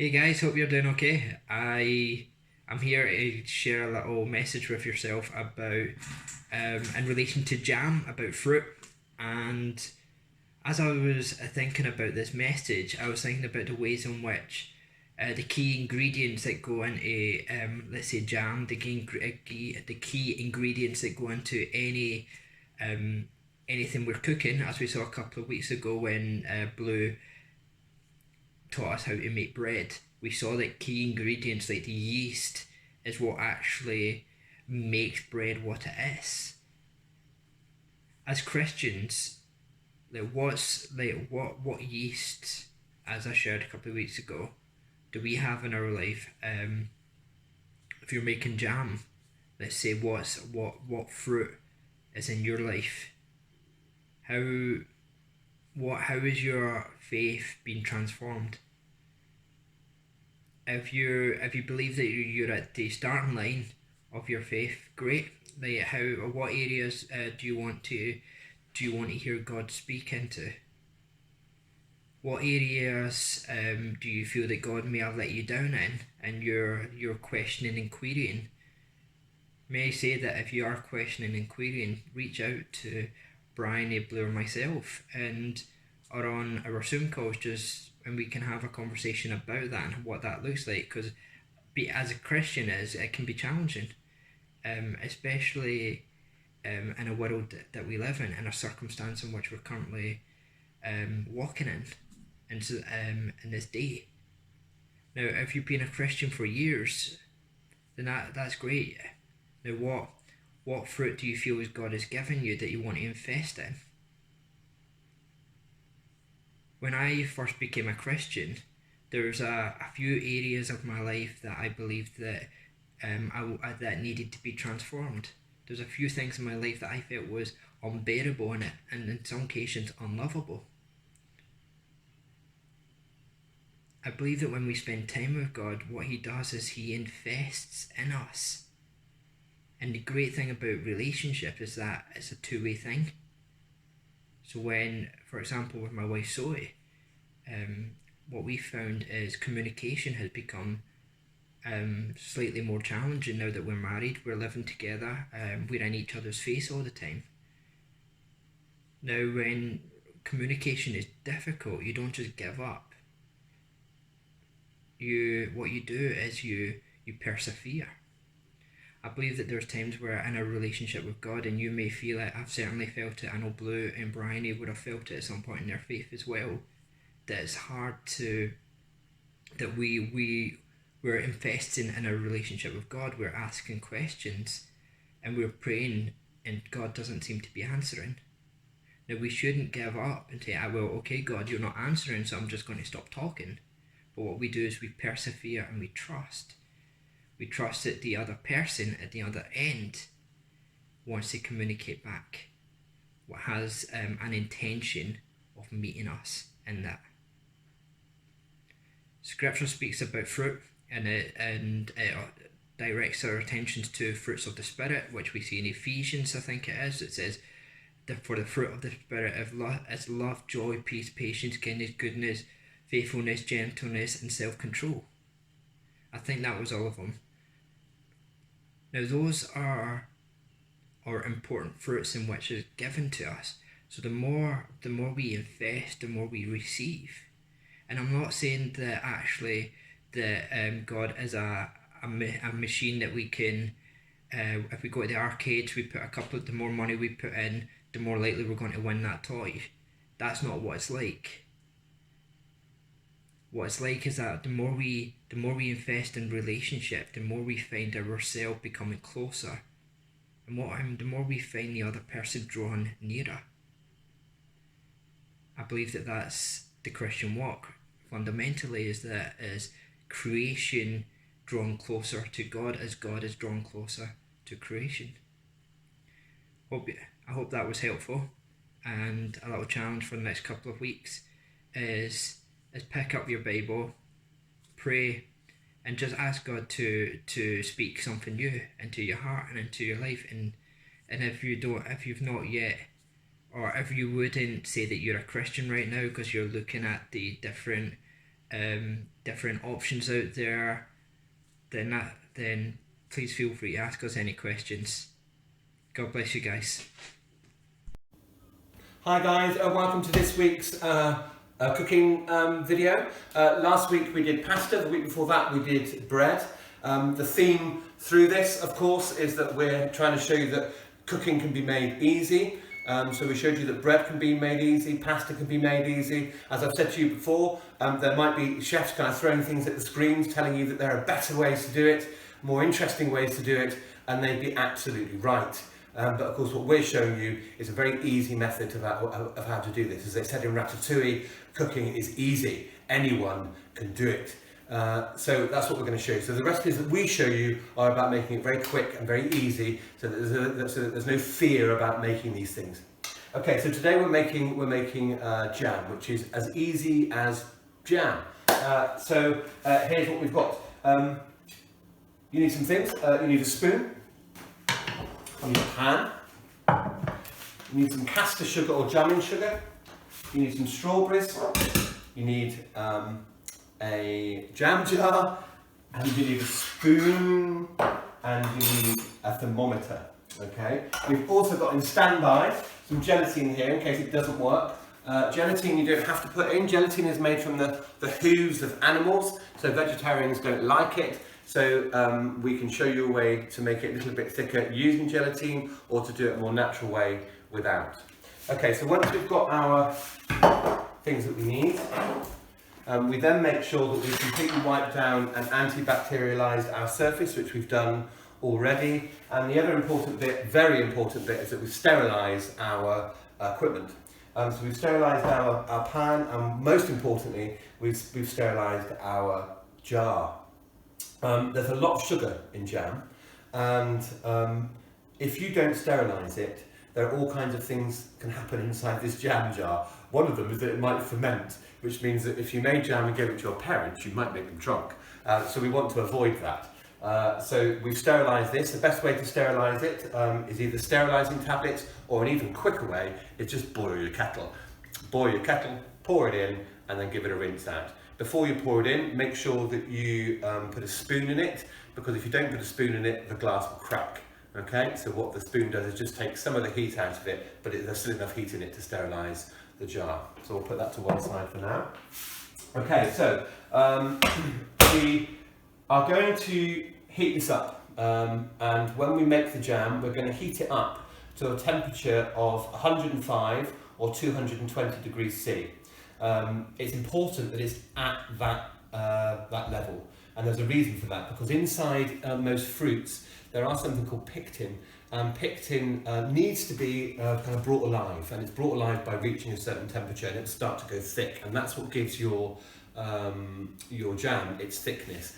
Hey guys, hope you're doing okay. I'm here to share a little message with yourself about in relation to jam, about fruit. And as I was thinking about this message, I was thinking about the ways in which the key ingredients that go into let's say jam, the key ingredients that go into um, anything we're cooking, as we saw a couple of weeks ago when Blue taught us how to make bread. We saw that key ingredients like the yeast is what actually makes bread what it is. As Christians, what yeast, as I shared a couple of weeks ago, do we have in our life? If you're making jam, let's say what fruit is in your life? How how is your faith being transformed? If you believe that you're at the starting line of your faith, great. Like how or what areas do you want to hear God speak into? What areas do you feel that God may have let you down in, and you're questioning and querying? May I say that if you are questioning and querying, reach out to Brian, Abler, or myself, and or on our Zoom calls, just and we can have a conversation about that and what that looks like. Because as a Christian, it can be challenging, especially in a world that we live in a circumstance in which we're currently walking in, and so in this day. Now, if you've been a Christian for years, then that's great. Now, what fruit do you feel as God has given you that you want to invest in? When I first became a Christian, there's a few areas of my life that I believed that that needed to be transformed. There's a few things in my life that I felt was unbearable and in some cases unlovable. I believe that when we spend time with God, what He does is He invests in us. And the great thing about relationship is that it's a two-way thing. So when, for example, with my wife Zoe, what we found is communication has become slightly more challenging now that we're married, we're living together, we're in each other's face all the time. Now, when communication is difficult, you don't just give up. What you do is you persevere. I believe that there's times where in a relationship with God, and you may feel it, I've certainly felt it, I know Blue and Bryony would have felt it at some point in their faith as well, that it's hard to, that we're investing in a relationship with God, we're asking questions, and we're praying, and God doesn't seem to be answering. Now, we shouldn't give up and say, well, okay, God, you're not answering, so I'm just going to stop talking. But what we do is we persevere and we trust. We trust that the other person at the other end wants to communicate back, what has an intention of meeting us in that. Scripture speaks about fruit, and it directs our attentions to fruits of the Spirit, which we see in Ephesians, I think it is. It says, for the fruit of the Spirit is love, joy, peace, patience, kindness, goodness, faithfulness, gentleness, and self-control. I think that was all of them. Now, those are important fruits in which is given to us. So the more we invest, the more we receive. And I'm not saying that actually that God is a machine that we can, if we go to the arcades, we put the more money we put in, the more likely we're going to win that toy. That's not what it's like. What it's like is that the more we invest in relationship, the more we find ourselves becoming closer, and the more we find the other person drawn nearer. I believe that that's the Christian walk. Fundamentally, is creation drawn closer to God as God is drawn closer to creation. I hope that was helpful, and a little challenge for the next couple of weeks is pick up your Bible, pray, and just ask God to speak something new into your heart and into your life. And if you've not yet, or if you wouldn't say that you're a Christian right now because you're looking at the different different options out there, then please feel free to ask us any questions. God bless you guys. Hi guys, welcome to this week's cooking video. Last week we did pasta, the week before that we did bread. The theme through this, of course, is that we're trying to show you that cooking can be made easy. So we showed you that bread can be made easy, pasta can be made easy. As I've said to you before, there might be chefs kind of throwing things at the screens, telling you that there are better ways to do it, more interesting ways to do it, and they'd be absolutely right. But of course what we're showing you is a very easy method of how to do this. As they said in Ratatouille, cooking is easy. Anyone can do it. So that's what we're going to show you. So the recipes that we show you are about making it very quick and very easy, so that there's no fear about making these things. Okay, so today we're making jam, which is as easy as jam. So here's what we've got. You need some things. You need a spoon. You need a pan. You need some caster sugar or jamming sugar. You need some strawberries. You need a jam jar, and you need a spoon, and you need a thermometer. Okay. We've also got in standby some gelatine here in case it doesn't work. Gelatine you don't have to put in. Gelatine is made from the hooves of animals, so vegetarians don't like it. So we can show you a way to make it a little bit thicker using gelatine, or to do it a more natural way without. Okay, so once we've got our things that we need, we then make sure that we've completely wiped down and antibacterialized our surface, which we've done already. And the other important bit, very important bit, is that we sterilize our equipment. So we've sterilized our pan, and most importantly, we've sterilized our jar. There's a lot of sugar in jam, and if you don't sterilize it, there are all kinds of things can happen inside this jam jar. One of them is that it might ferment, which means that if you made jam and gave it to your parents, you might make them drunk. So we want to avoid that. So we've sterilised this. The best way to sterilise it is either sterilising tablets, or an even quicker way is just boil your kettle. Boil your kettle, pour it in, and then give it a rinse out. Before you pour it in, make sure that you put a spoon in it, because if you don't put a spoon in it, the glass will crack. Okay, so what the spoon does is just take some of the heat out of it, but there's still enough heat in it to sterilise the jar. So we'll put that to one side for now. Okay, so we are going to heat this up, and when we make the jam, we're going to heat it up to a temperature of 105 or 220 degrees C. It's important that it's at that level, and there's a reason for that, because inside most fruits there are something called pectin, and pectin needs to be kind of brought alive, and it's brought alive by reaching a certain temperature, and it'll start to go thick, and that's what gives your jam its thickness,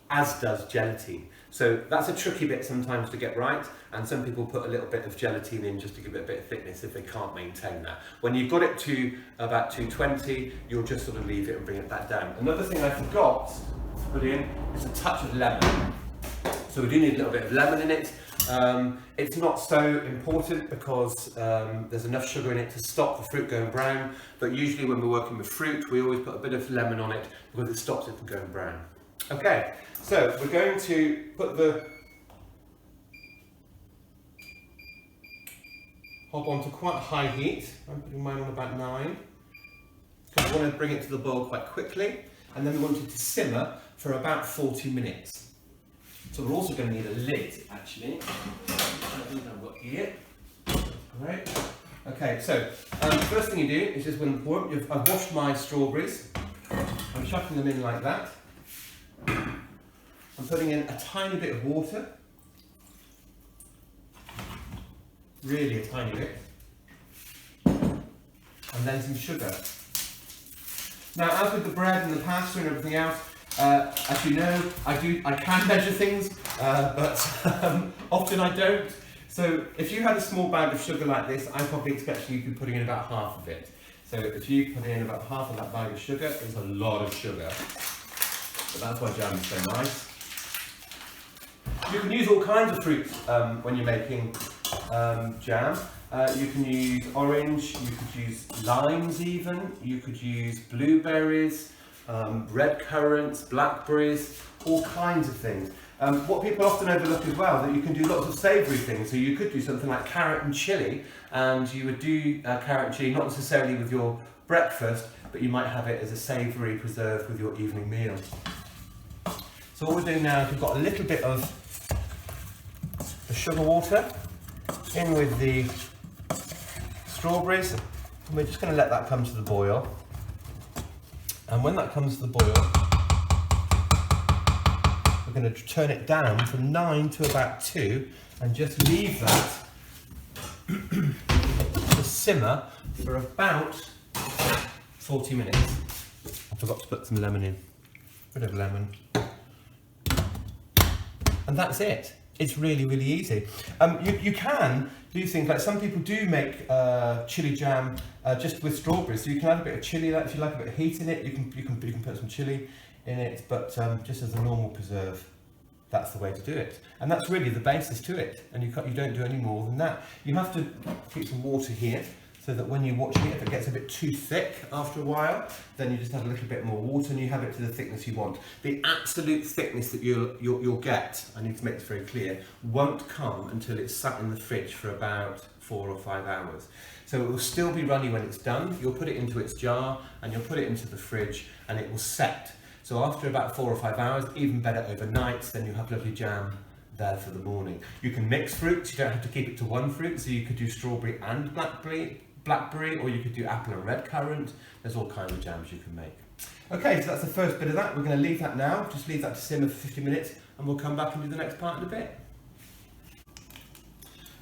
as does gelatine. So that's a tricky bit sometimes to get right, and some people put a little bit of gelatine in just to give it a bit of thickness if they can't maintain that. When you've got it to about 220, you'll just sort of leave it and bring it back down. Another thing I forgot to put in is a touch of lemon. So we do need a little bit of lemon in it. It's not so important because there's enough sugar in it to stop the fruit going brown, but usually when we're working with fruit, we always put a bit of lemon on it because it stops it from going brown. Okay, so we're going to put the hob onto quite high heat. I'm putting mine on about 9, because we want to bring it to the boil quite quickly, and then we want it to simmer for about 40 minutes. So we're also going to need a lid, actually. I think I've got here. Great. Okay, so first thing you do is just when you pour it, I've washed my strawberries. I'm chucking them in like that. I'm putting in a tiny bit of water. Really a tiny bit. And then some sugar. Now, as with the bread and the pasta and everything else, as you know, I can measure things, but often I don't. So if you had a small bag of sugar like this, I probably expect you'd be putting in about half of it. So if you put in about half of that bag of sugar, it's a lot of sugar. But that's why jam is so nice. You can use all kinds of fruits when you're making jam. You can use orange, you could use limes even, you could use blueberries, red currants, blackberries, all kinds of things. What people often overlook as well, that you can do lots of savoury things. So you could do something like carrot and chilli, and you would do carrot and chilli not necessarily with your breakfast, but you might have it as a savoury preserve with your evening meal. So what we're doing now is we've got a little bit of the sugar water in with the strawberries, and we're just going to let that come to the boil. And when that comes to the boil, we're going to turn it down from 9 to about 2 and just leave that to simmer for about 40 minutes. I forgot to put some lemon in, a bit of lemon. And that's it. It's really, really easy. You can do things like some people do make chili jam just with strawberries. So you can add a bit of chili, if you like a bit of heat in it, you can put some chili in it, but just as a normal preserve, that's the way to do it. And that's really the basis to it. And you don't do any more than that. You have to keep some water here, so that when you're watching it, if it gets a bit too thick after a while, then you just add a little bit more water and you have it to the thickness you want. The absolute thickness that you'll get, I need to make this very clear, won't come until it's sat in the fridge for about 4 or 5 hours. So it will still be runny when it's done. You'll put it into its jar and you'll put it into the fridge and it will set. So after about 4 or 5 hours, even better overnight, then you'll have lovely jam there for the morning. You can mix fruits, you don't have to keep it to one fruit, so you could do strawberry and blackberry, or you could do apple and red currant. There's all kinds of jams you can make. Okay, so that's the first bit of that. We're going to leave that now, just leave that to simmer for 50 minutes, and we'll come back and do the next part in a bit.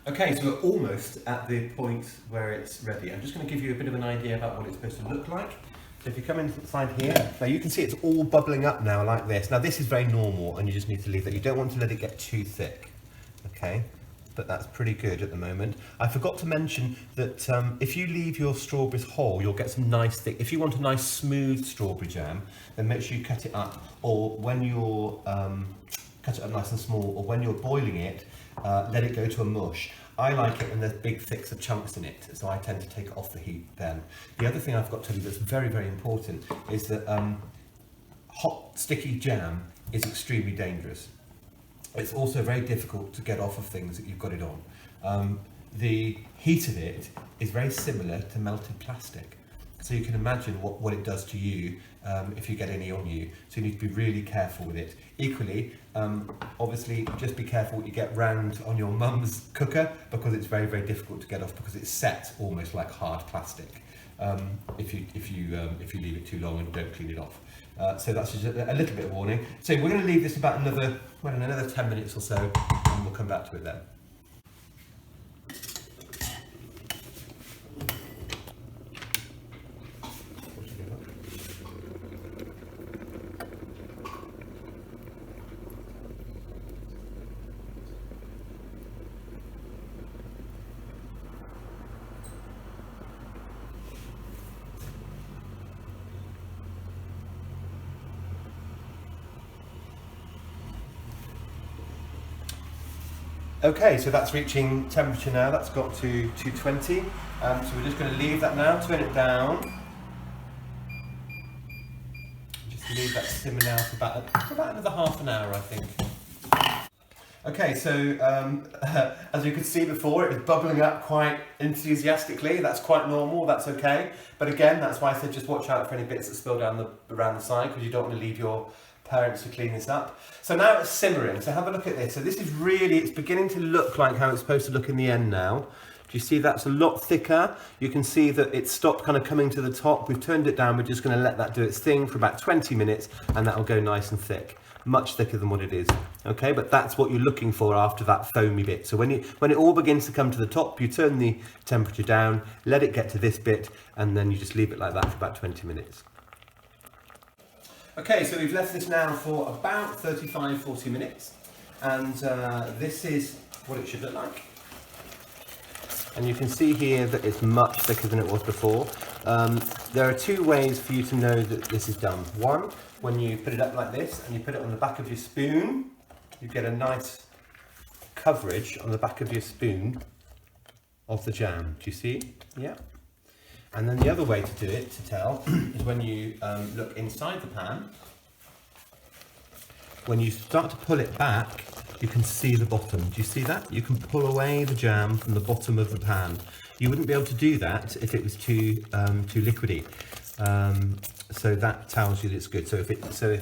Okay, so we're almost at the point where it's ready. I'm just going to give you a bit of an idea about what it's supposed to look like. So if you come inside here, now you can see it's all bubbling up now like this. Now this is very normal, and you just need to leave that. You don't want to let it get too thick, okay? But that's pretty good at the moment. I forgot to mention that if you leave your strawberries whole, you'll get some nice thick. If you want a nice smooth strawberry jam, then make sure you cut it up, or when you're cut it up nice and small, or when you're boiling it, let it go to a mush. I like it when there's big thicks of chunks in it, so I tend to take it off the heat then. The other thing I've got to tell you that's very, very important is that hot, sticky jam is extremely dangerous. It's also very difficult to get off of things that you've got it on. The heat of it is very similar to melted plastic. So you can imagine what it does to you if you get any on you. So you need to be really careful with it. Equally, obviously, just be careful what you get round on your mum's cooker, because it's very, very difficult to get off, because it's set almost like hard plastic if you leave it too long and don't clean it off. So that's just a little bit of warning. So we're going to leave this about another 10 minutes or so, and we'll come back to it then. Okay, so that's reaching temperature now. That's got to 220. So we're just going to leave that now, turn it down. Just leave that simmer now for about another half an hour, I think. Okay, so as you could see before, it was bubbling up quite enthusiastically. That's quite normal, that's okay. But again, that's why I said just watch out for any bits that spill down around the side, because you don't want to leave your parents to clean this up. So now it's simmering, so have a look at this. So this is really, it's beginning to look like how it's supposed to look in the end now. Do you see that's a lot thicker? You can see that it's stopped kind of coming to the top. We've turned it down, we're just going to let that do its thing for about 20 minutes, and that'll go nice and thick. Much thicker than what it is, okay? But that's what you're looking for after that foamy bit. So when it all begins to come to the top, you turn the temperature down, let it get to this bit, and then you just leave it like that for about 20 minutes. Okay, so we've left this now for about 35-40 minutes, and this is what it should look like. And you can see here that it's much thicker than it was before. There are two ways for you to know that this is done. One, when you put it up like this and you put it on the back of your spoon, you get a nice coverage on the back of your spoon of the jam. Do you see? Yeah. And then the other way to do it, to tell, is when you look inside the pan. When you start to pull it back, you can see the bottom. Do you see that? You can pull away the jam from the bottom of the pan. You wouldn't be able to do that if it was too liquidy. So that tells you that it's good. So if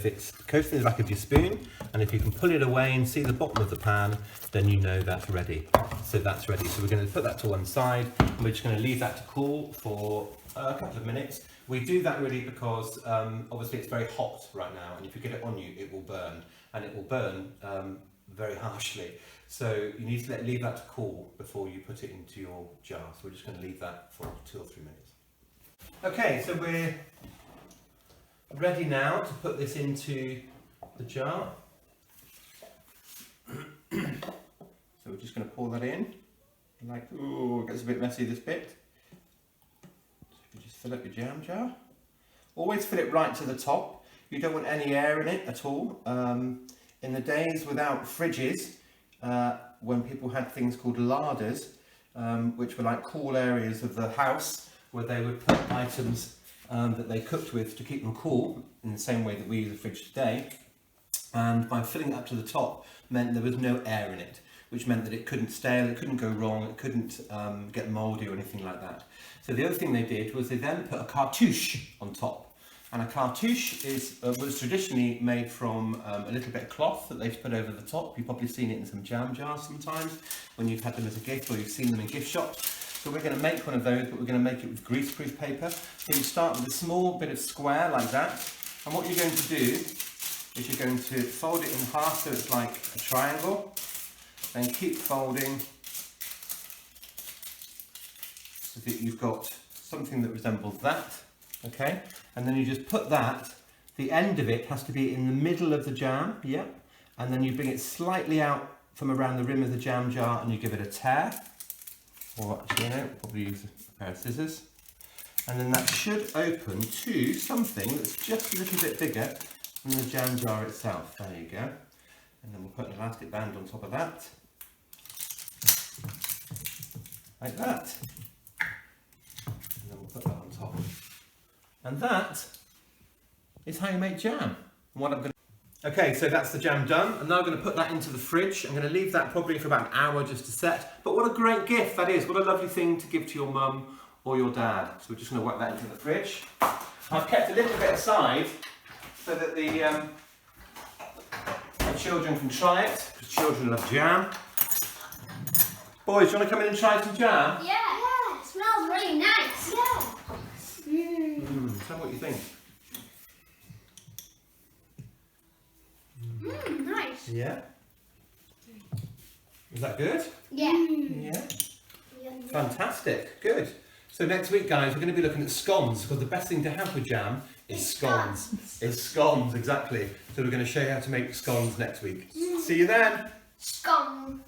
it's coated in the back of your spoon, and if you can pull it away and see the bottom of the pan, then you know that's ready. So that's ready. So we're going to put that to one side, and we're just going to leave that to cool for a couple of minutes. We do that really because obviously it's very hot right now, and if you get it on you, it will burn, and it will burn very harshly. So you need to leave that to cool before you put it into your jar. So we're just going to leave that for 2 or 3 minutes. Okay, so we're ready now to put this into the jar. So we're just going to pour that in. Like, ooh, it gets a bit messy, this bit. So you just fill up your jam jar. Always fill it right to the top. You don't want any air in it at all. In the days without fridges, when people had things called larders, which were like cool areas of the house where they would put items that they cooked with to keep them cool, in the same way that we use a fridge today. And by filling it up to the top meant there was no air in it, which meant that it couldn't stale, it couldn't go wrong, it couldn't get mouldy or anything like that. So the other thing they did was they then put a cartouche on top. And a cartouche was traditionally made from a little bit of cloth that they've put over the top. You've probably seen it in some jam jars sometimes when you've had them as a gift, or you've seen them in gift shops. So we're going to make one of those, but we're going to make it with greaseproof paper. So you start with a small bit of square like that. And what you're going to do is you're going to fold it in half so it's like a triangle. Then keep folding so that you've got something that resembles that. Okay, and then you just put that, the end of it has to be in the middle of the jam, yeah, and then you bring it slightly out from around the rim of the jam jar and you give it a tear, or actually, probably use a pair of scissors, and then that should open to something that's just a little bit bigger than the jam jar itself. There you go. And then we'll put an elastic band on top of that, like that, and then we'll put that on top. And that is how you make jam. Okay, so that's the jam done. I'm now going to put that into the fridge. I'm going to leave that probably for about an hour just to set. But what a great gift that is. What a lovely thing to give to your mum or your dad. So we're just going to whack that into the fridge. I've kept a little bit aside so that the children can try it, because children love jam. Boys, do you want to come in and try some jam? Yeah, it smells really nice. Yeah. Tell me what you think. Nice. Yeah? Is that good? Yeah. Yeah. Fantastic. Good. So next week, guys, we're going to be looking at scones, because the best thing to have with jam is scones. It's scones, exactly. So we're going to show you how to make scones next week. See you then. Scone.